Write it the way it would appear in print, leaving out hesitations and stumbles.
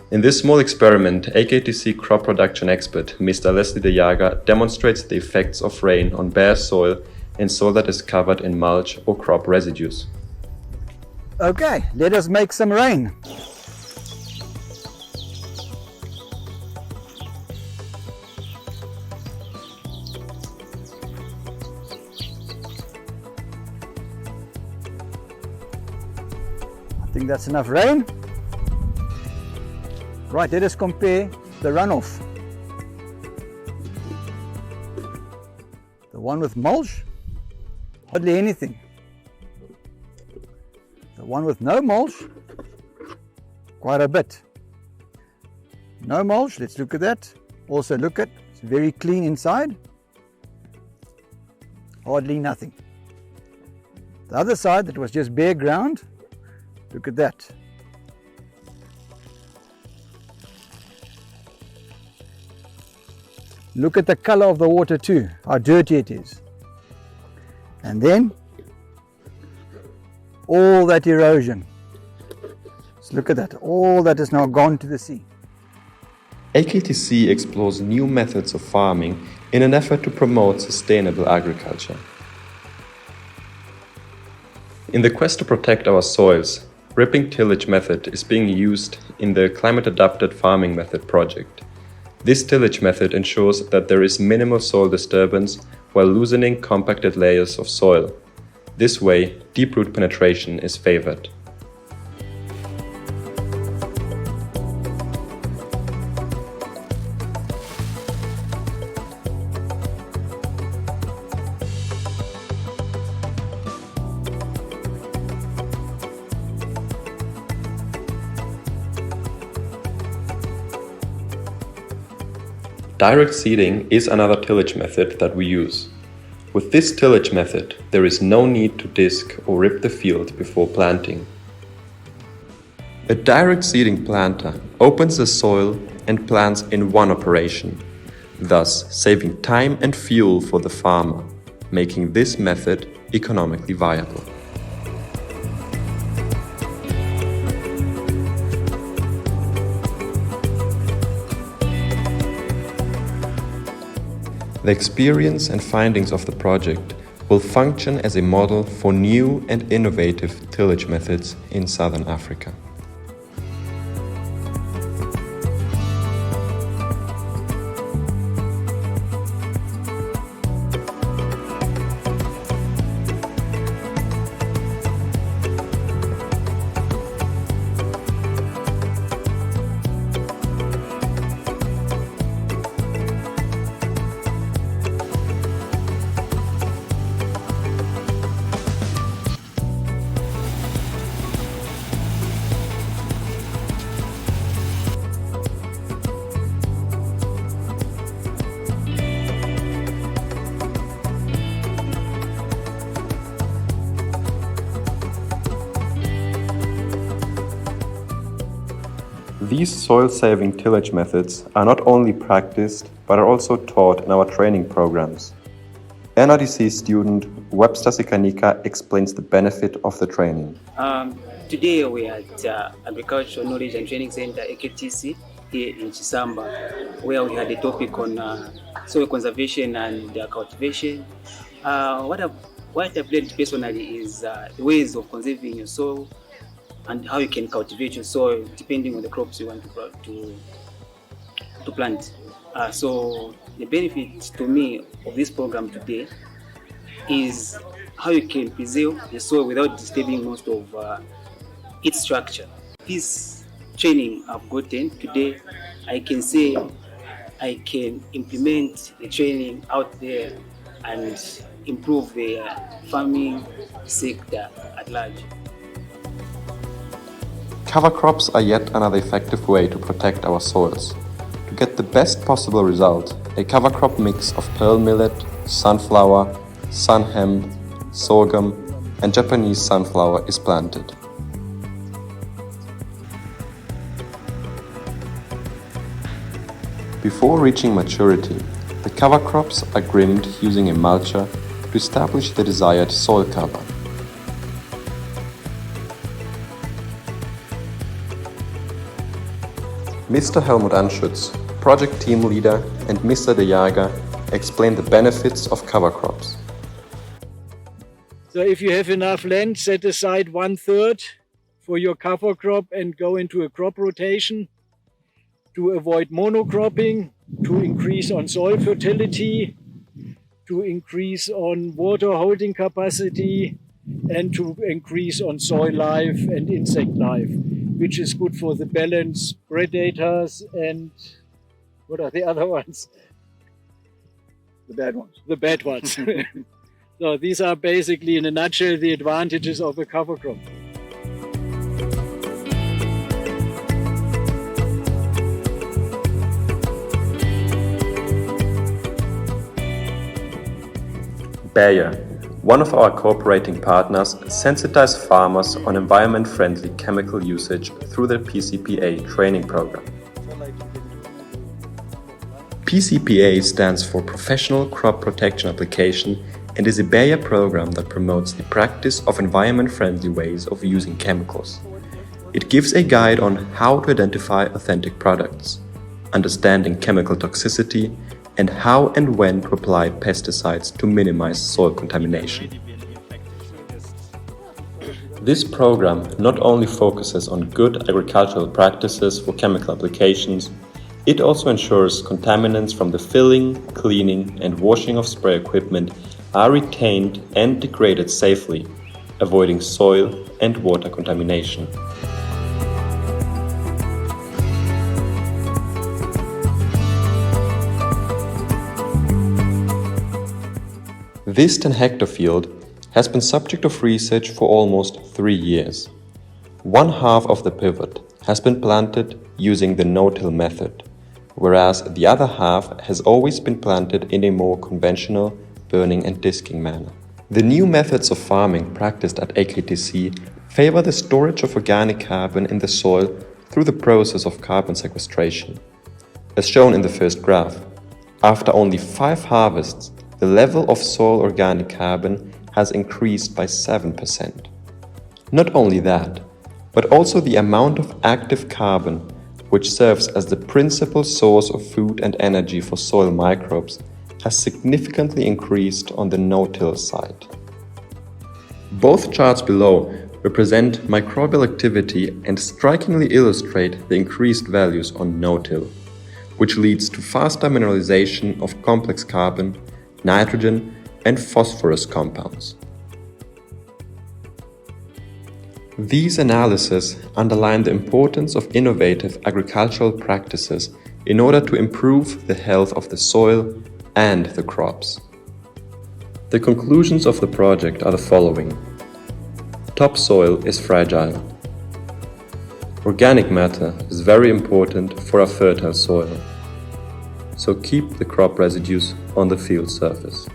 In this small experiment, AKTC crop production expert Mr. Leslie De Jager demonstrates the effects of rain on bare soil and soil that is covered in mulch or crop residues. Okay, let us make some rain. I think that's enough rain. Right, let us compare the runoff. The one with mulch, hardly anything. The one with no mulch, quite a bit. No mulch, let's look at that. Also look at, it's very clean inside. Hardly nothing. The other side that was just bare ground, look at that. Look at the color of the water too, how dirty it is. And then all that erosion. Let's look at that, all that is now gone to the sea. AKTC explores new methods of farming in an effort to promote sustainable agriculture. In the quest to protect our soils, ripping tillage method is being used in the climate-adapted farming method project. This tillage method ensures that there is minimal soil disturbance while loosening compacted layers of soil. This way, deep root penetration is favored. Direct seeding is another tillage method that we use. With this tillage method, there is no need to disc or rip the field before planting. A direct seeding planter opens the soil and plants in one operation, thus saving time and fuel for the farmer, making this method economically viable. The experience and findings of the project will function as a model for new and innovative tillage methods in Southern Africa. These soil-saving tillage methods are not only practiced, but are also taught in our training programs. NRDC student Webster Sikanika explains the benefit of the training. Today we are at Agricultural Knowledge and Training Center, AKTC, here in Chisamba, where we had a topic on soil conservation and cultivation. What I've learned personally is the ways of conserving your soil and how you can cultivate your soil depending on the crops you want to plant. So the benefit to me of this program today is how you can preserve the soil without disturbing most of its structure. This training I've gotten today, I can say I can implement the training out there and improve the farming sector at large. Cover crops are yet another effective way to protect our soils. To get the best possible result, a cover crop mix of pearl millet, sunflower, sun hemp, sorghum, and Japanese sunflower is planted. Before reaching maturity, the cover crops are grimmed using a mulcher to establish the desired soil cover. Mr. Helmut Anschütz, project team leader, and Mr. De Jager explain the benefits of cover crops. So if you have enough land, set aside 1/3 for your cover crop and go into a crop rotation to avoid monocropping, to increase on soil fertility, to increase on water holding capacity, and to increase on soil life and insect life, which is good for the balance, predators, and what are the other ones? The bad ones. The bad ones. So these are basically, in a nutshell, the advantages of a cover crop. Bayer, one of our cooperating partners, sensitized farmers on environment-friendly chemical usage through their PCPA training program. PCPA stands for Professional Crop Protection Application and is a Bayer program that promotes the practice of environment-friendly ways of using chemicals. It gives a guide on how to identify authentic products, understanding chemical toxicity, and how and when to apply pesticides to minimize soil contamination. This program not only focuses on good agricultural practices for chemical applications, it also ensures contaminants from the filling, cleaning, and washing of spray equipment are retained and degraded safely, avoiding soil and water contamination. This 10-hectare field has been subject of research for almost 3 years. One half of the pivot has been planted using the no-till method, whereas the other half has always been planted in a more conventional burning and disking manner. The new methods of farming practiced at AKTC favor the storage of organic carbon in the soil through the process of carbon sequestration. As shown in the first graph, after only 5 harvests, the level of soil organic carbon has increased by 7%. Not only that, but also the amount of active carbon, which serves as the principal source of food and energy for soil microbes, has significantly increased on the no-till side. Both charts below represent microbial activity and strikingly illustrate the increased values on no-till, which leads to faster mineralization of complex carbon, nitrogen, and phosphorus compounds. These analyses underline the importance of innovative agricultural practices in order to improve the health of the soil and the crops. The conclusions of the project are the following. Topsoil is fragile. Organic matter is very important for a fertile soil, so keep the crop residues on the field surface.